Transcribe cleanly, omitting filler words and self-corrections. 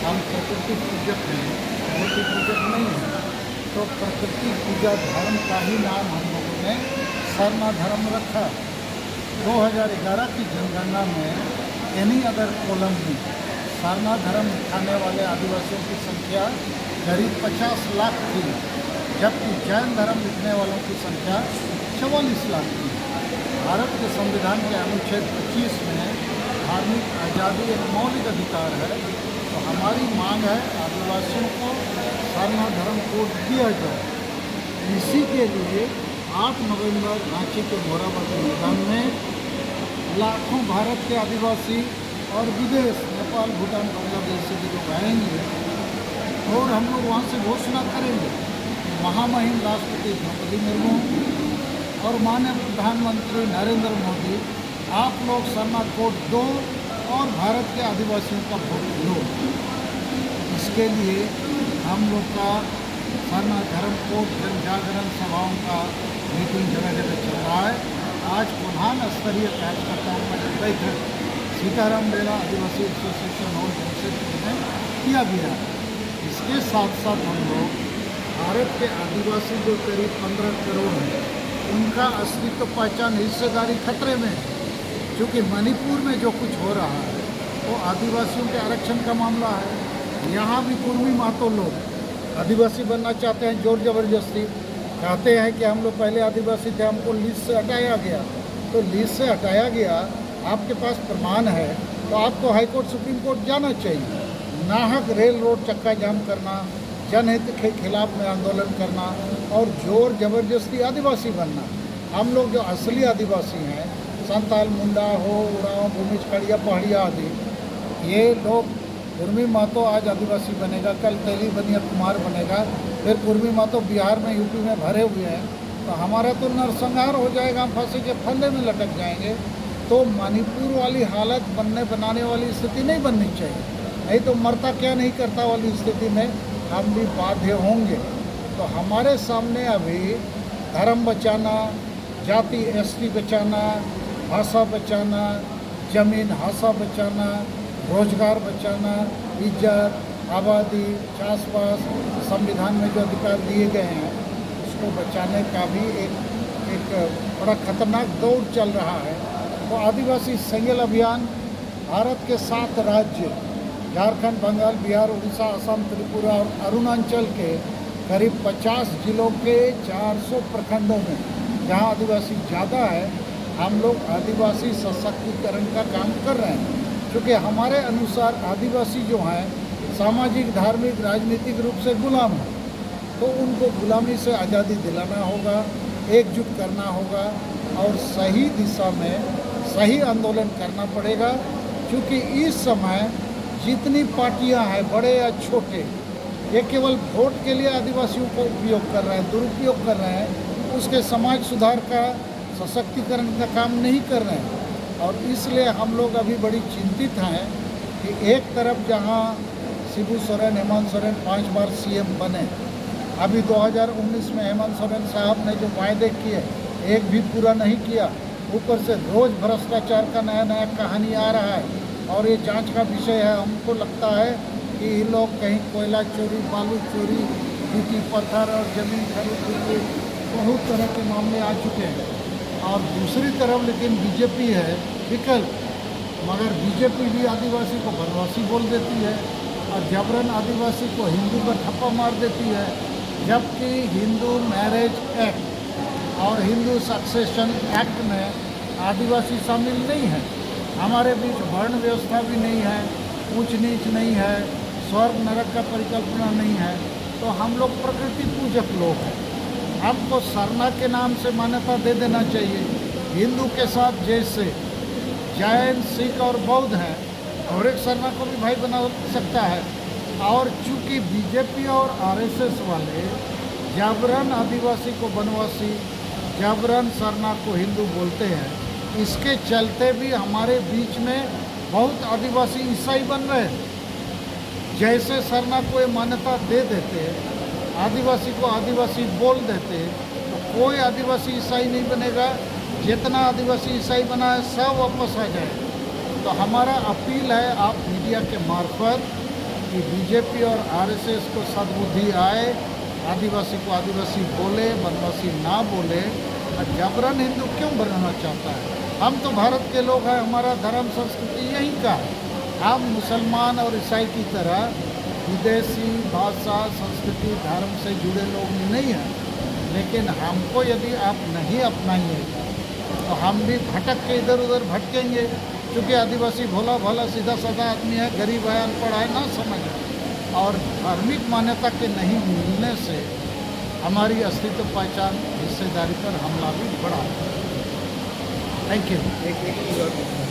हम प्रकृति पूजक हैं, मूर्ति पूजक नहीं हैं। तो प्रकृति पूजा धर्म का ही नाम हम लोगों ने सरना धर्म रखा। 2011 की जनगणना में एनी अदर कॉलम में सरना धर्म दिखाने वाले आदिवासियों की संख्या करीब 50 लाख थी, जबकि जैन धर्म लिखने वालों की संख्या 44 लाख थी। भारत के संविधान के अनुच्छेद 25 में धार्मिक आज़ादी एक मौलिक अधिकार है। तो हमारी मांग है आदिवासियों को सरना धर्म कोड दिया जाए। इसी के लिए 8 नवंबर रांची के मोराबादी मैदान में लाखों भारत के आदिवासी और विदेश नेपाल, भूटान, बांग्लादेश से भी लोग आएंगे और हम लोग वहाँ से घोषणा करेंगे कि महामहिम राष्ट्रपति द्रौपदी मुर्मू और माननीय प्रधानमंत्री नरेंद्र मोदी, आप लोग सरना कोड दो और भारत के आदिवासियों का वोट लो। इसके लिए हम लोग का सरना धर्म कोड जन जागरण सभाओं का मीटिंग जगह जगह चल रहा है। आज प्रधान स्तरीय कार्यकर्ताओं का जो बैठक सीताराम बेला आदिवासी एसोसिएशन हॉल जमशेदपुर में किया गया है। इसके साथ साथ हम लोग भारत के आदिवासी जो करीब 15 करोड़ हैं, उनका अस्तित्व, पहचान, हिस्सेदारी खतरे में है। क्योंकि मणिपुर में जो कुछ हो रहा है वो आदिवासियों के आरक्षण का मामला है। यहाँ भी कुर्मी महतो लोग आदिवासी बनना चाहते हैं, जोर जबरदस्ती कहते हैं कि हम लोग पहले आदिवासी थे, हमको लिस्ट से हटाया गया। तो लिस्ट से हटाया गया, आपके पास प्रमाण है तो आपको हाईकोर्ट, सुप्रीम कोर्ट जाना चाहिए। नाहक रेल रोड चक्का जाम करना, जनहित के खिलाफ में आंदोलन करना और जोर जबरदस्ती आदिवासी बनना। हम लोग जो असली आदिवासी हैं, संताल, मुंडा हो, उरांव, भूमिज, खड़िया, पहाड़िया आदि, ये लोग कुर्मी महतो आज आदिवासी बनेगा, कल तेली बनिया कुमार बनेगा, फिर कुर्मी महतो बिहार में, यूपी में भरे हुए हैं। तो हमारा तो नरसंहार हो जाएगा, हम फांसी के फंदे में लटक जाएंगे। तो मणिपुर वाली हालत बनाने वाली स्थिति नहीं बननी चाहिए, नहीं तो मरता क्या नहीं करता वाली स्थिति में हम भी बाध्य होंगे। तो हमारे सामने अभी धर्म बचाना, जाति एसटी बचाना, भाषा बचाना, जमीन हासा बचाना, रोजगार बचाना, इज्जत, आबादी, चासपास, संविधान में जो अधिकार दिए गए हैं उसको बचाने का भी एक बड़ा खतरनाक दौड़ चल रहा है। तो आदिवासी संगल अभियान भारत के 7 राज्य झारखंड, बंगाल, बिहार, उड़ीसा, असम, त्रिपुरा और अरुणाचल के करीब 50 जिलों के 400 प्रखंडों में जहां आदिवासी ज़्यादा है, हम लोग आदिवासी सशक्तिकरण का काम कर रहे हैं। क्योंकि हमारे अनुसार आदिवासी जो हैं सामाजिक, धार्मिक, राजनीतिक रूप से गुलाम हैं। तो उनको गुलामी से आज़ादी दिलाना होगा, एकजुट करना होगा और सही दिशा में सही आंदोलन करना पड़ेगा। क्योंकि इस समय जितनी पार्टियां हैं, बड़े या छोटे, ये केवल वोट के लिए आदिवासियों को उपयोग कर रहे हैं, दुरुपयोग कर रहे हैं, उसके समाज सुधार का, सशक्तिकरण का काम नहीं कर रहे हैं। और इसलिए हम लोग अभी बड़ी चिंतित हैं कि एक तरफ जहां शिबू सोरेन, हेमंत सोरेन 5 बार सीएम बने, अभी 2019 में हेमंत सोरेन साहब ने जो वायदे किए एक भी पूरा नहीं किया, ऊपर से रोज़ भ्रष्टाचार का नया नया कहानी आ रहा है और ये जांच का विषय है। हमको लगता है कि ये लोग कहीं कोयला चोरी, बालू चोरी, गिट्टी पत्थर और ज़मीन खरीद के बहुत तरह के मामले आ चुके हैं। और दूसरी तरफ लेकिन बीजेपी है विकल्प, मगर बीजेपी भी आदिवासी को बनवासी बोल देती है और जबरन आदिवासी को हिंदू का ठप्पा मार देती है। जबकि हिंदू मैरिज एक्ट और हिंदू सक्सेशन एक्ट में आदिवासी शामिल नहीं है। हमारे बीच वर्ण व्यवस्था भी नहीं है, ऊंच नीच नहीं है, स्वर्ग नरक का परिकल्पना नहीं है। तो हम लोग प्रकृति पूजक लोग हैं। हमको सरना के नाम से मान्यता दे देना चाहिए। हिंदू के साथ जैसे जैन, सिख और बौद्ध हैं, और एक सरना को भी भाई बना सकता है। और चूंकि बीजेपी और आरएसएस वाले जबरन आदिवासी को बनवासी, जबरन सरना को हिंदू बोलते हैं, इसके चलते भी हमारे बीच में बहुत आदिवासी ईसाई बन रहे हैं। जैसे सरना को ये मान्यता दे देते, आदिवासी को आदिवासी बोल देते, तो कोई आदिवासी ईसाई नहीं बनेगा। जितना आदिवासी ईसाई बना है सब वापस आ जाए। तो हमारा अपील है आप मीडिया के मार्फत कि बीजेपी और आरएसएस को सद्बुद्धि आए, आदिवासी को आदिवासी बोले, वनवासी ना बोले, और जबरन हिंदू क्यों बनना चाहता है? हम तो भारत के लोग हैं, हमारा धर्म संस्कृति यहीं का है। हम मुसलमान और ईसाई की तरह विदेशी भाषा, संस्कृति, धर्म से जुड़े लोग नहीं हैं। लेकिन हमको यदि आप नहीं अपनाइएगा तो हम भी भटक के इधर उधर भटकेंगे, क्योंकि आदिवासी भोला भाला सीधा साधा आदमी है, गरीब है, अनपढ़ है, ना समझ है। और धार्मिक मान्यता के नहीं मिलने से हमारी अस्तित्व, पहचान, हिस्सेदारी पर हमला भी बढ़ा। Thank you.